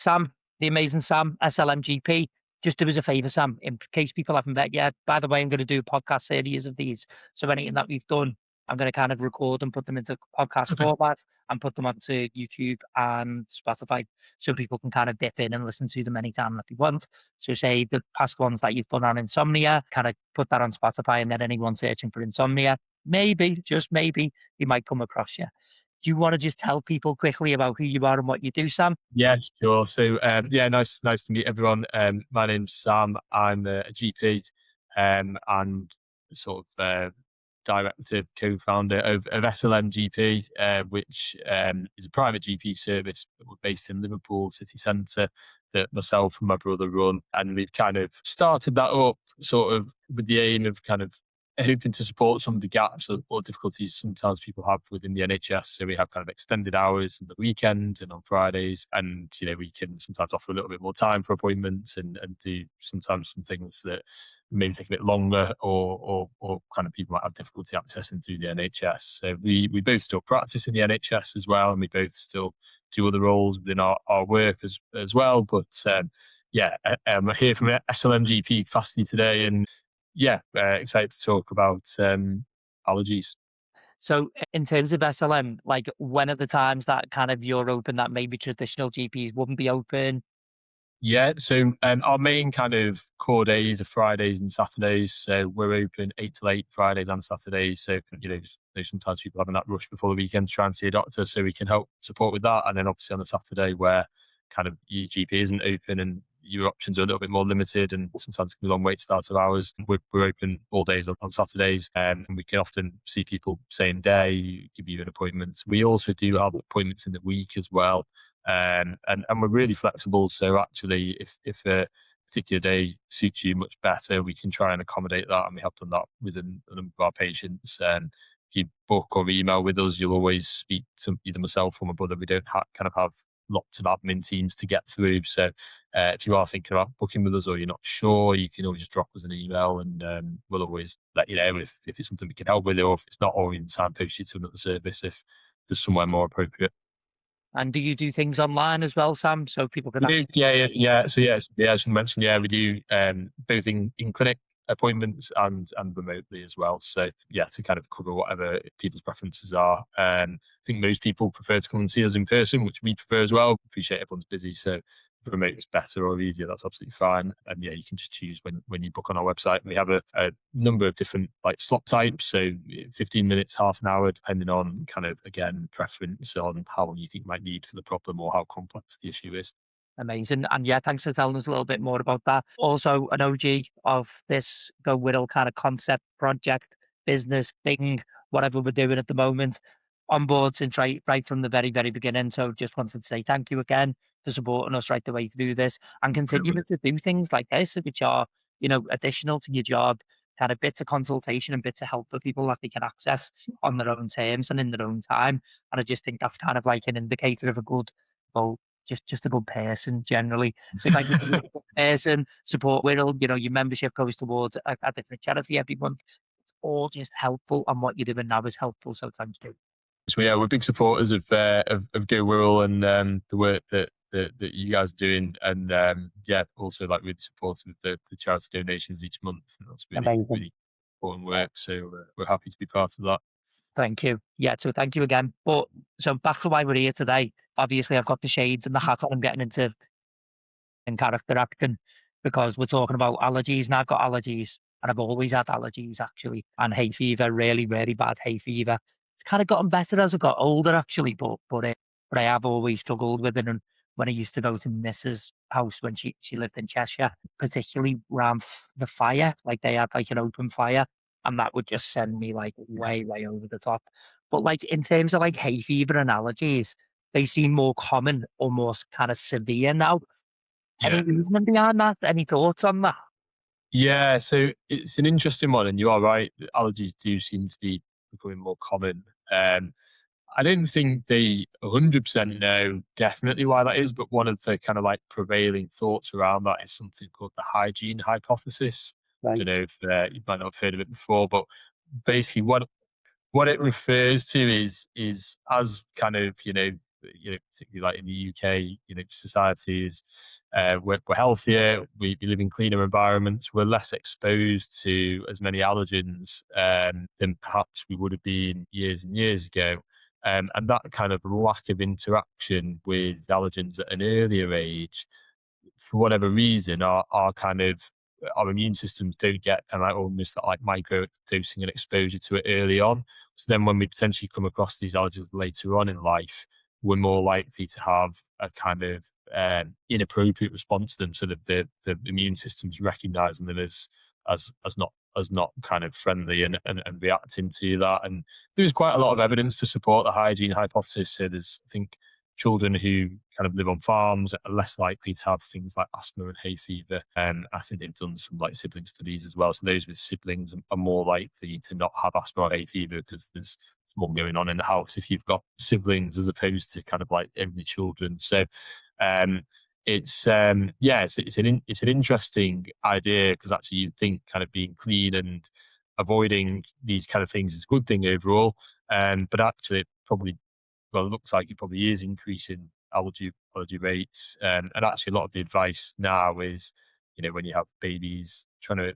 Sam, the amazing Sam, SLM GP. Just do us a favour, Sam, in case people haven't met yet. By the way, I'm going to do a podcast series of these. So anything that we've done, I'm going to kind of record and put them into podcast Okay. format and put them onto YouTube and Spotify so people can kind of dip in and listen to them anytime that they want. So say the past ones that you've done on insomnia, kind of put that on Spotify, and then anyone searching for insomnia, maybe, just maybe, they might come across you. Do you want to just tell people quickly about who you are and what you do, Sam? Yeah, sure. So, yeah, nice to meet everyone. My name's Sam. I'm a GP, and sort of director, co-founder of SLM GP, which is a private GP service. We're based in Liverpool city centre that myself and my brother run, and we've kind of started that up sort of with the aim of kind of hoping to support some of the gaps or difficulties sometimes people have within the NHS. So we have kind of extended hours on the weekend and on Fridays, and we can sometimes offer a little bit more time for appointments and do sometimes some things that maybe take a bit longer or kind of people might have difficulty accessing through the NHS. So we both still practice in the NHS as well, and we both still do other roles within our work as well. But I'm here from SLM GP capacity today, and excited to talk about allergies. So in terms of SLM, like when are the times that kind of you're open that maybe traditional GPs wouldn't be open? Yeah, so our main kind of core days are Fridays and Saturdays. So we're open 8 till 8 Fridays and Saturdays. So sometimes people having that rush before the weekend to try and see a doctor, so we can help support with that. And then obviously on a Saturday where kind of your GP isn't open and your options are a little bit more limited, and sometimes it can be long wait starts of hours. We're open all days on Saturdays, and we can often see people same day, give you an appointment. We also do have appointments in the week as well. And we're really flexible. So actually, if a particular day suits you much better, we can try and accommodate that. And we have done that with a number of our patients. If you book or email with us, you'll always speak to either myself or my brother. We don't kind of have lots of admin teams to get through. So if you are thinking about booking with us or you're not sure, you can always just drop us an email, and we'll always let you know if it's something we can help with, or if it's not, or we can signpost you to another service if there's somewhere more appropriate. And do you do things online as well, Sam? So people can We do, actually. yeah. So as you mentioned, we do both in clinic appointments and remotely as well. So to kind of cover whatever people's preferences are. I think most people prefer to come and see us in person, which we prefer as well. Appreciate everyone's busy, so if remote is better or easier, that's absolutely fine. And you can just choose when you book on our website. We have a number of different like slot types, so 15 minutes, half an hour, depending on kind of again preference on how long you think you might need for the problem or how complex the issue is. Amazing. And yeah, thanks for telling us a little bit more about that. Also, an OG of this Go-Wirral kind of concept, project, business thing, whatever we're doing at the moment, on board since right from the very, very beginning. So just wanted to say thank you again for supporting us right the way through this and continuing to do things like this, which are, additional to your job, kind of bits of consultation and bits of help for people that they can access on their own terms and in their own time. And I just think that's kind of like an indicator of a good, well, just a good person generally. So thank you for being a good person. Support Wirral, your membership goes towards a different charity every month. It's all just helpful, and what you're doing now is helpful. So thank you. So we're big supporters of Go-Wirral and the work that you guys are doing, and also like really supportive of the charity donations each month. And that's really Amazing. really important work. So we're happy to be part of that. Thank you. Yeah, so thank you again. But so back to why we're here today. Obviously, I've got the shades and the hat on. I'm getting into and character acting because we're talking about allergies, and I've got allergies, and I've always had allergies actually, and hay fever, really, really bad hay fever. It's kind of gotten better as I got older actually, but I have always struggled with it. And when I used to go to Mrs. house when she lived in Cheshire, particularly around the fire, like they had like an open fire, and that would just send me like way, way over the top. But like in terms of like hay fever and allergies, they seem more common, almost kind of severe now. Any Yeah. reasoning behind that? Any thoughts on that? Yeah, so it's an interesting one, and you are right. Allergies do seem to be becoming more common. I don't think they 100% know definitely why that is, but one of the kind of like prevailing thoughts around that is something called the hygiene hypothesis. I Right. don't know if you might not have heard of it before, but basically what it refers to is as kind of particularly like in the UK, society is, we're healthier, we live in cleaner environments, we're less exposed to as many allergens than perhaps we would have been years and years ago. And that kind of lack of interaction with allergens at an earlier age, for whatever reason, our immune systems don't get kind of like almost like micro dosing and exposure to it early on. So then when we potentially come across these allergens later on in life, we're more likely to have a kind of inappropriate response to them, so that the immune system's recognizing them as not kind of friendly, and reacting to that. And there's quite a lot of evidence to support the hygiene hypothesis. So there's, I think, children who kind of live on farms are less likely to have things like asthma and hay fever. And I think they've done some like sibling studies as well. So those with siblings are more likely to not have asthma or hay fever, because there's more going on in the house if you've got siblings, as opposed to kind of like only children. So it's an interesting idea, because actually you'd think kind of being clean and avoiding these kind of things is a good thing overall. But actually it looks like it probably is increasing allergy rates. And actually a lot of the advice now is, when you have babies, when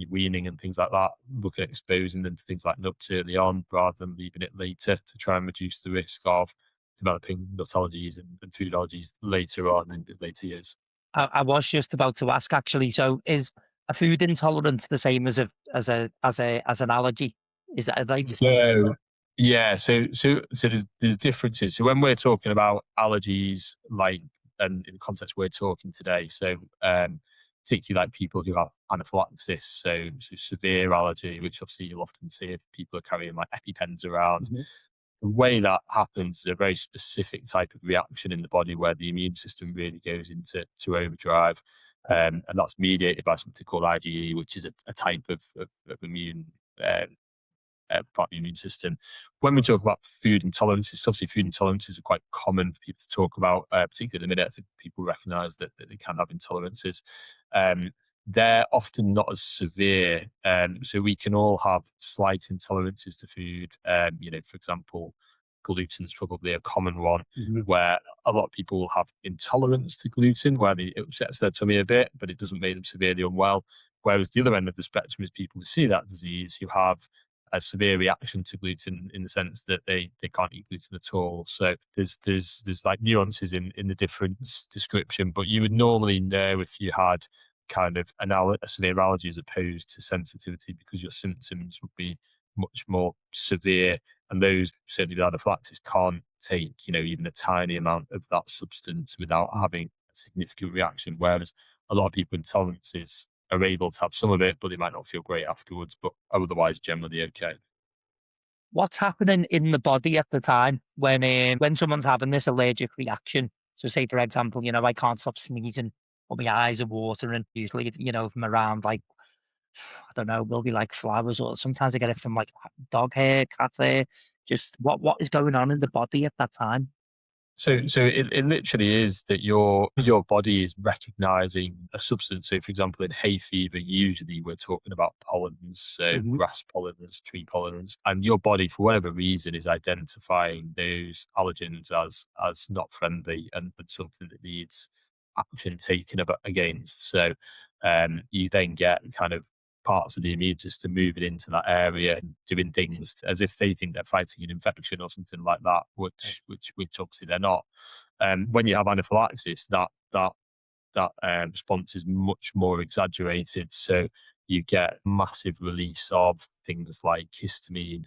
you're weaning and things like that, look at exposing them to things like nuts early on, rather than leaving it later, to try and reduce the risk of developing nut allergies and food allergies later on in later years. I was just about to ask, actually. So is a food intolerance the same as an allergy? Is that like the same? So there's differences. So when we're talking about allergies, and in the context we're talking today, so particularly like people who have anaphylaxis, so severe allergy, which obviously you'll often see if people are carrying like EpiPens around. Mm-hmm. The way that happens is a very specific type of reaction in the body, where the immune system really goes into overdrive, and that's mediated by something called IgE, which is a type of immune part of the immune system. When we talk about food intolerances, obviously food intolerances are quite common for people to talk about, particularly at the minute. I think people recognise that they can have intolerances. They're often not as severe. So we can all have slight intolerances to food. For example, gluten is probably a common one, mm-hmm. where a lot of people will have intolerance to gluten, where it upsets their tummy a bit, but it doesn't make them severely unwell. Whereas the other end of the spectrum is people with celiac disease, who have a severe reaction to gluten, in the sense that they can't eat gluten at all. So there's like nuances in the difference description, but you would normally know if you had kind of a severe allergy as opposed to sensitivity, because your symptoms would be much more severe, and those, certainly the anaphylaxis, can't take even a tiny amount of that substance without having a significant reaction, whereas a lot of people with intolerances are able to have some of it, but they might not feel great afterwards, but are otherwise generally okay. What's happening in the body at the time when someone's having this allergic reaction? So say, for example, I can't stop sneezing, or my eyes are watering. Usually, from around, like, I don't know, will be like flowers, or sometimes I get it from like dog hair, cat hair. Just what is going on in the body at that time? So it literally is that your body is recognizing a substance. So, for example, in hay fever, usually we're talking about pollens, so mm-hmm. grass pollens, tree pollens, and your body, for whatever reason, is identifying those allergens as not friendly, and something that needs action taken against. So you then get kind of parts of the immune system moving into that area and doing things as if they think they're fighting an infection or something like that, which obviously they're not. When you have anaphylaxis, that response is much more exaggerated. So you get massive release of things like histamine,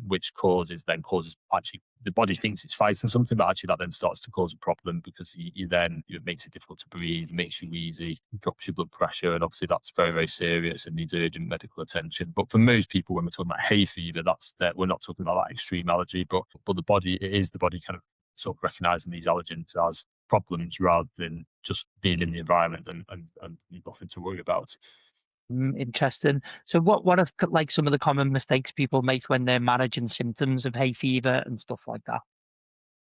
which causes actually the body thinks it's fighting something, but actually that then starts to cause a problem, because it makes it difficult to breathe, makes you wheezy, drops your blood pressure, and obviously that's very, very serious and needs urgent medical attention. But for most people, when we're talking about hay fever, we're not talking about that extreme allergy, but the body kind of sort of recognizing these allergens as problems, rather than just being in the environment and nothing to worry about. Interesting. So what are like some of the common mistakes people make when they're managing symptoms of hay fever and stuff like that?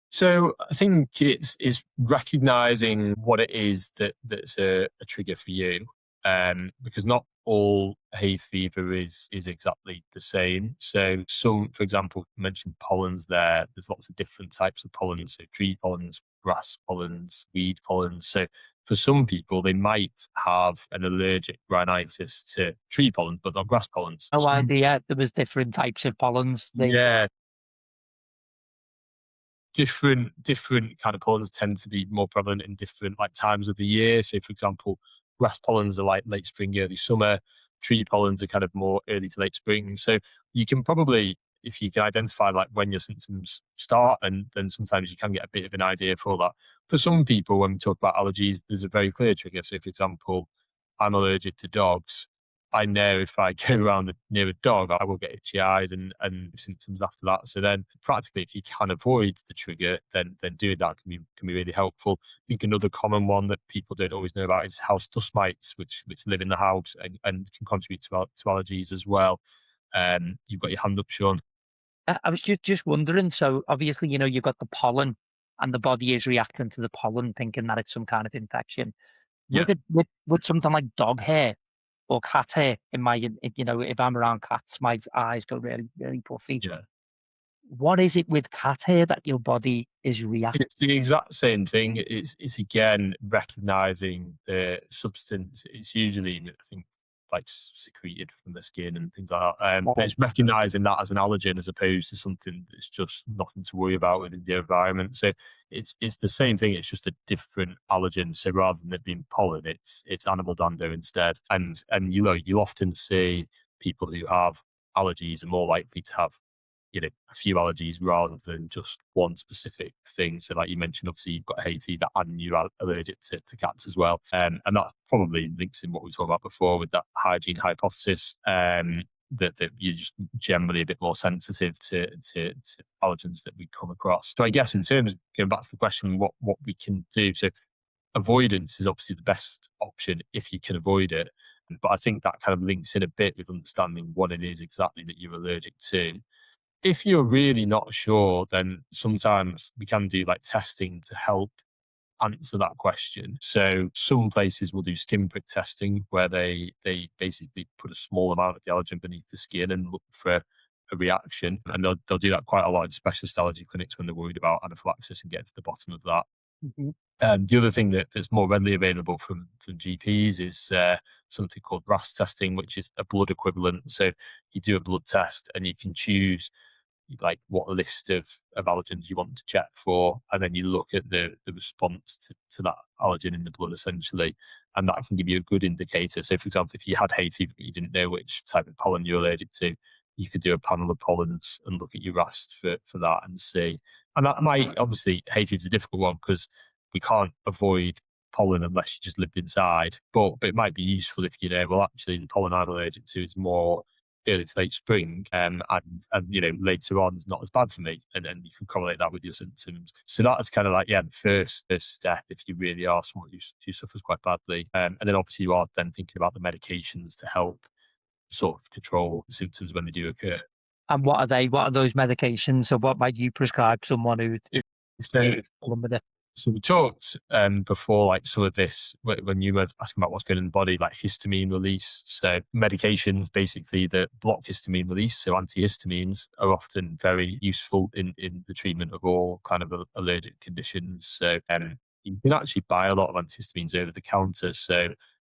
So I think it's recognizing what it is that's a trigger for you, because not all hay fever is exactly the same. So some, for example, you mentioned pollens there. There's lots of different types of pollens, so tree pollens, grass pollens, weed pollens. So for some people, they might have an allergic rhinitis to tree pollen, but not grass pollens. No Some, idea there was different types of pollens. yeah, different kind of pollens tend to be more prevalent in different like times of the year. So, for example, grass pollens are like late spring, early summer. Tree pollens are kind of more early to late spring. So you can probably, if you can identify like when your symptoms start, and then sometimes you can get a bit of an idea for that. For some people, when we talk about allergies, there's a very clear trigger. So, for example, I'm allergic to dogs. I know if I go around near a dog, I will get itchy eyes and symptoms after that. So then, practically, if you can avoid the trigger, then doing that can be really helpful. I think another common one that people don't always know about is house dust mites, which live in the house and can contribute to allergies as well. You've got your hand up, Sean. I was just wondering. So obviously, you've got the pollen, and the body is reacting to the pollen, thinking that it's some kind of infection. Yeah, With something like dog hair or cat hair, if I'm around cats, my eyes go really, really puffy. yeah. What is it with cat hair that your body is reacting? It's the exact same thing. It's again recognizing the substance. It's usually, I think, like secreted from the skin and things like that. But it's recognizing that as an allergen as opposed to something that's just nothing to worry about within the environment. So it's the same thing. It's just a different allergen. So rather than it being pollen, it's animal dander instead. And you'll often see people who have allergies are more likely to have a few allergies rather than just one specific thing. So, like you mentioned, obviously you've got hay fever and you're allergic to cats as well. And that probably links in what we talked about before with that hygiene hypothesis. That you're just generally a bit more sensitive to allergens that we come across. So, I guess in terms of going back to the question, what we can do. So, avoidance is obviously the best option if you can avoid it. But I think that kind of links in a bit with understanding what it is exactly that you're allergic to. If you're really not sure, then sometimes we can do like testing to help answer that question. So some places will do skin prick testing where they basically put a small amount of the allergen beneath the skin and look for a reaction. And they'll do that quite a lot in specialist allergy clinics when they're worried about anaphylaxis and get to the bottom of that. Mhm. The other thing that's more readily available from GPs is something called RAS testing, which is a blood equivalent. So you do a blood test and you can choose like what list of allergens you want to check for, and then you look at the response to that allergen in the blood essentially, and that can give you a good indicator. So, for example, if you had hay fever but you didn't know which type of pollen you're allergic to, you could do a panel of pollens and look at your RAS for that and see. And that might obviously hay fever is a difficult one because we can't avoid pollen unless you just lived inside. But it might be useful if you know, well, actually, the pollen I'm allergic to is more early to late spring, and later on is not as bad for me, and then you can correlate that with your symptoms. So that's kind of like the first step if you really are someone who suffers quite badly, and then obviously you are then thinking about the medications to help sort of control the symptoms when they do occur. And what are they? What are those medications? So what might you prescribe someone who So is problem with it? So we talked before, like some of this when you were asking about what's going on in the body, like histamine release. So medications basically that block histamine release. So antihistamines are often very useful in the treatment of all kind of allergic conditions. So you can actually buy a lot of antihistamines over the counter. So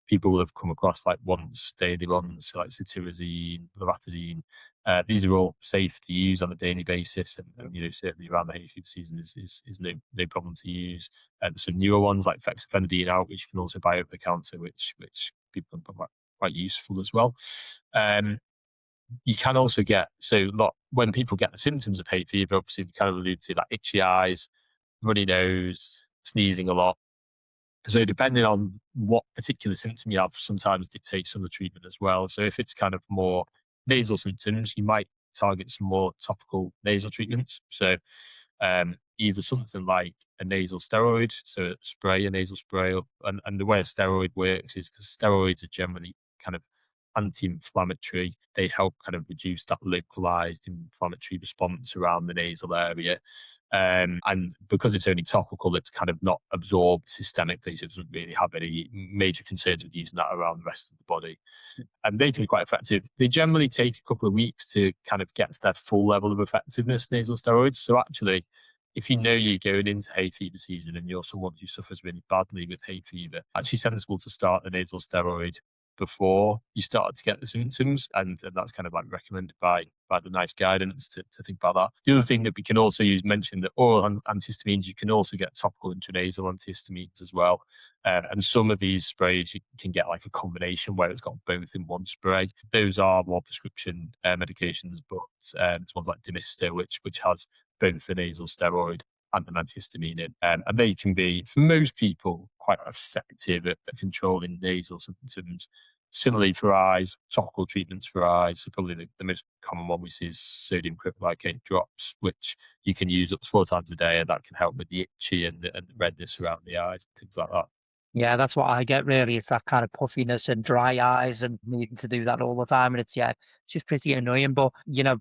people will have come across like once daily ones, so like cetirizine, loratadine. These are all safe to use on a daily basis, and certainly around the hay fever season is no problem to use. There's some newer ones like fexofenadine out, which you can also buy over the counter, which people can find quite useful as well. You can also get when people get the symptoms of hay fever, obviously we kind of allude to like itchy eyes, runny nose, sneezing a lot. So depending on what particular symptom you have, sometimes dictates some of the treatment as well. So if it's kind of more nasal symptoms, you might target some more topical nasal treatments. So either something like a nasal steroid, so a nasal spray, and the way a steroid works is because steroids are generally kind of anti-inflammatory. They help kind of reduce that localized inflammatory response around the nasal area. And because it's only topical, it's kind of not absorbed systemically, so it doesn't really have any major concerns with using that around the rest of the body. And they can be quite effective. They generally take a couple of weeks to kind of get to their full level of effectiveness, nasal steroids. So actually, if you know you're going into hay fever season and you're someone who suffers really badly with hay fever, actually sensible to start the nasal steroid before you start to get the symptoms, and that's kind of like recommended by the NICE guidance to think about that. The other thing that we can also use, mention that oral antihistamines, you can also get topical intranasal antihistamines as well. And some of these sprays, you can get like a combination where it's got both in one spray. Those are more prescription medications, but there's ones like Demisto, which has both the nasal steroid and an antihistamine in. And they can be, for most people, quite effective at controlling nasal symptoms. Similarly for eyes, topical treatments for eyes, so probably the most common one we see is sodium kryptonate drops, which you can use up to 4 times a day, and that can help with the itchy and the redness around the eyes, things like that. Yeah, that's what I get really. It's that kind of puffiness and dry eyes and needing to do that all the time. And it's, yeah, it's just pretty annoying. But,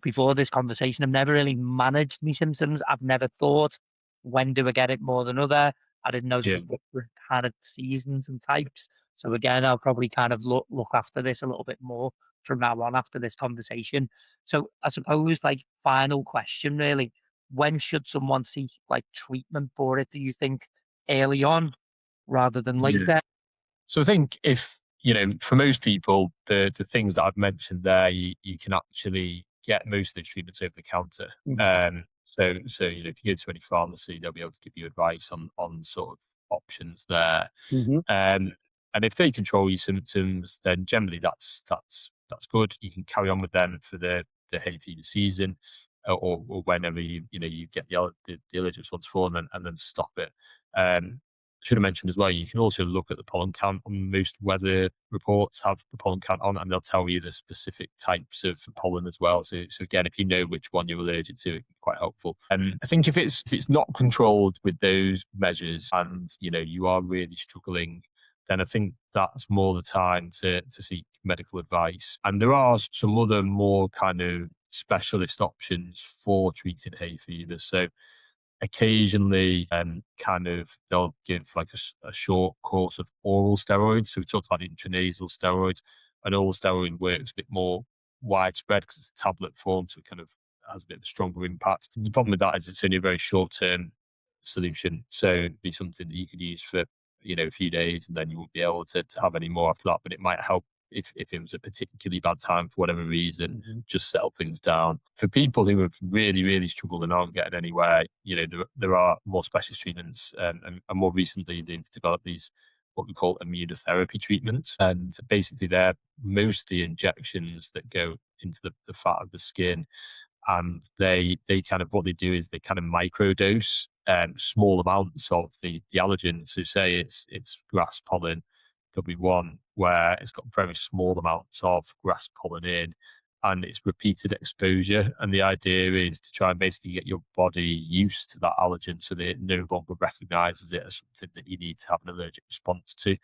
before this conversation, I've never really managed my symptoms. I've never thought, when do I get it more than other? I didn't know there Yeah. was different kind of seasons and types. So again, I'll probably kind of look after this a little bit more from now on after this conversation. So I suppose, like, final question really, when should someone seek like treatment for it? Do you think early on rather than Yeah. later? So I think if, for most people, the things that I've mentioned there, you can actually get most of those treatments over the counter. So if you go to any pharmacy, they'll be able to give you advice on sort of options there. Mhm. And if they control your symptoms, then generally that's good. You can carry on with them for the hay fever season, or whenever you get the allergic response for them, and then stop it. Should have mentioned as well, you can also look at the pollen count. On most weather reports have the pollen count on, and they'll tell you the specific types of pollen as well. So again, if you know which one you're allergic to, it can be quite helpful. And I think if it's not controlled with those measures, and you are really struggling, then I think that's more the time to seek medical advice. And there are some other more kind of specialist options for treating hay fever. So occasionally, kind of they'll give like a short course of oral steroids. So we talked about intranasal steroids. An oral steroid works a bit more widespread because it's a tablet form, so it kind of has a bit of a stronger impact. The problem with that is it's only a very short-term solution. So it'd be something that you could use for a few days, and then you won't be able to have any more after that. But it might help if it was a particularly bad time for whatever reason, just settle things down. For people who have really, really struggled and aren't getting anywhere, there are more specialist treatments, and more recently they've developed these what we call immunotherapy treatments, and basically they're mostly injections that go into the fat of the skin, and they kind of, what they do is they kind of microdose small amounts of the allergen. So say it's grass pollen, there'll be one where it's got very small amounts of grass pollen in, and it's repeated exposure. And the idea is to try and basically get your body used to that allergen so that it no longer recognizes it as something that you need to have an allergic response to.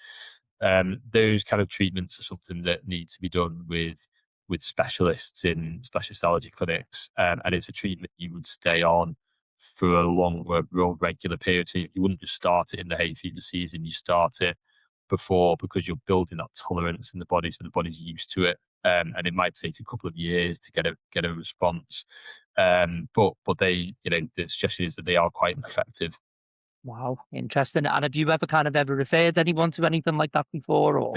Those kind of treatments are something that need to be done with specialists in specialist allergy clinics, and it's a treatment you would stay on for a longer, more regular period. So you wouldn't just start it in the hay fever season; you start it before, because you're building that tolerance in the body, so the body's used to it. And it might take a couple of years to get a response. But they, the suggestion is that they are quite effective. Wow, interesting. And have you ever referred anyone to anything like that before, or?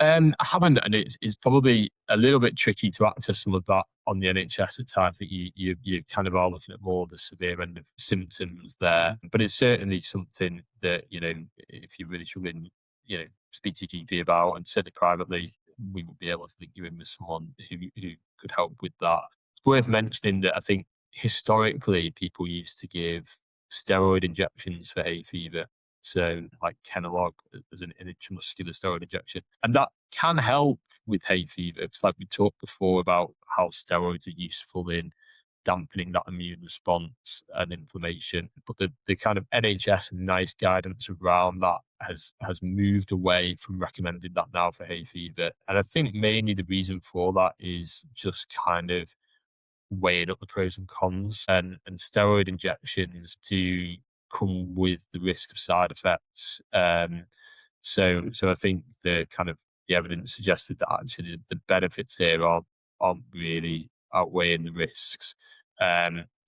I haven't, and it's probably a little bit tricky to access some of that on the NHS at times. That you kind of are looking at more the severe end of symptoms there, but it's certainly something that if you're really struggling, speak to your GP about, and certainly privately, we would be able to link you in with someone who could help with that. It's worth mentioning that I think historically people used to give steroid injections for hay fever. So like Kenalog as an intramuscular steroid injection. And that can help with hay fever. It's like we talked before about how steroids are useful in dampening that immune response and inflammation. But the kind of NHS and NICE guidance around that has moved away from recommending that now for hay fever. And I think mainly the reason for that is just kind of weighing up the pros and cons, and steroid injections do come with the risk of side effects. So I think the evidence suggested that actually the benefits here aren't really outweighing the risks.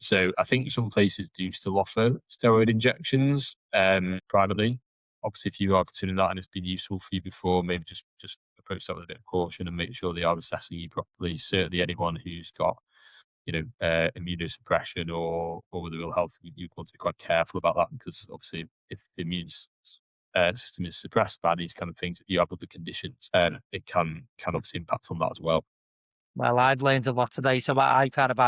So I think some places do still offer steroid injections privately. Obviously, if you are considering that and it's been useful for you before, maybe just approach that with a bit of caution and make sure they are assessing you properly. Certainly, anyone who's got immunosuppression or with ill health, you want to be quite careful about that, because obviously if the immune system is suppressed by these kind of things, if you have other conditions, it can obviously impact on that as well. Well, I've learned a lot today. So I kind of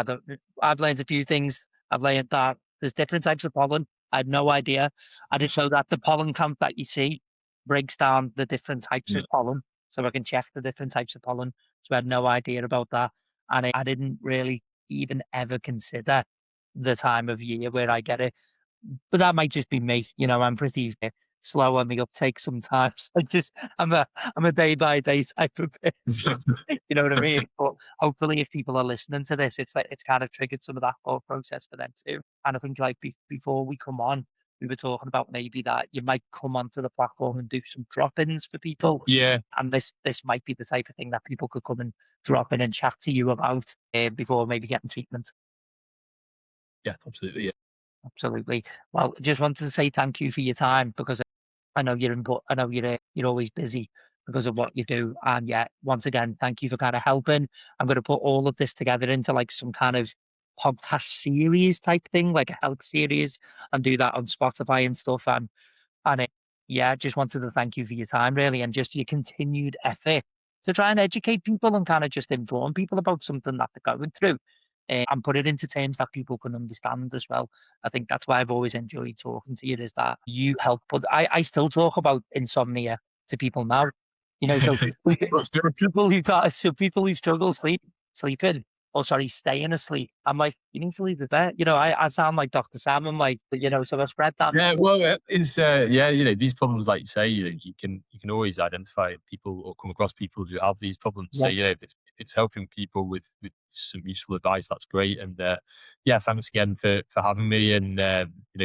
I've learned a few things. I've learned that there's different types of pollen. I had no idea. I didn't know that the pollen count that you see breaks down the different types Yeah. of pollen. So I can check the different types of pollen. So I had no idea about that. And I didn't really even ever consider the time of year where I get it. But that might just be me. I'm pretty slow on the uptake sometimes. I'm a day by day type of person. You know what I mean? But hopefully, if people are listening to this, it's like it's kind of triggered some of that thought process for them too. And I think like before we come on, we were talking about maybe that you might come onto the platform and do some drop-ins for people. Yeah, And this might be the type of thing that people could come and drop in and chat to you about before maybe getting treatment. yeah, absolutely. Yeah. Absolutely. Well, just wanted to say thank you for your time, because I know I know you're always busy because of what you do. And yeah, once again, thank you for kind of helping. I'm going to put all of this together into like some kind of podcast series type thing, like a health series, and do that on Spotify and stuff. And yeah, just wanted to thank you for your time, really, and just your continued effort to try and educate people and kind of just inform people about something that they're going through, and put it into terms that people can understand as well. I think that's why I've always enjoyed talking to you, is that you help. But I still talk about insomnia to people now. So That's good. for people who struggle sleeping, or sorry, staying asleep, I'm like, you need to leave the bed. I sound like Dr. Sam. I'm like, so I spread that Yeah, message. well, it's these problems, like you say, you can always identify people or come across people who have these problems. So Yeah, if it's helping people with some useful advice, that's great. And yeah, thanks again for having me, and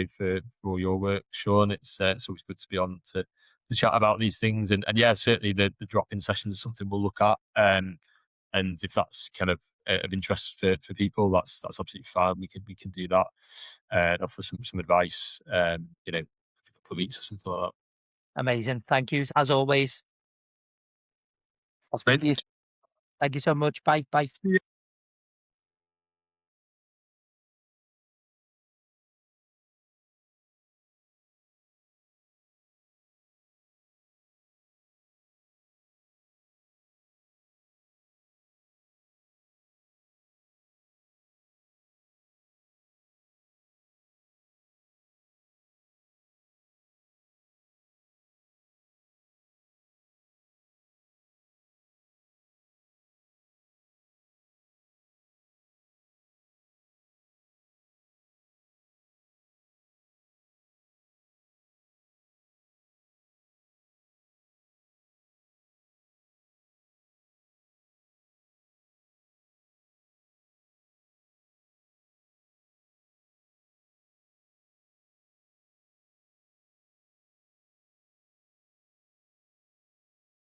for all your work, Sean. It's always good to be on to chat about these things, and yeah, certainly the drop-in sessions is something we'll look at. And if that's kind of interest for people, that's absolutely fine. We can do that and offer some advice. A couple of weeks or something like that. amazing. Thank you as always. I'll speak to you. Great. Thank you so much. Bye. Bye. See you.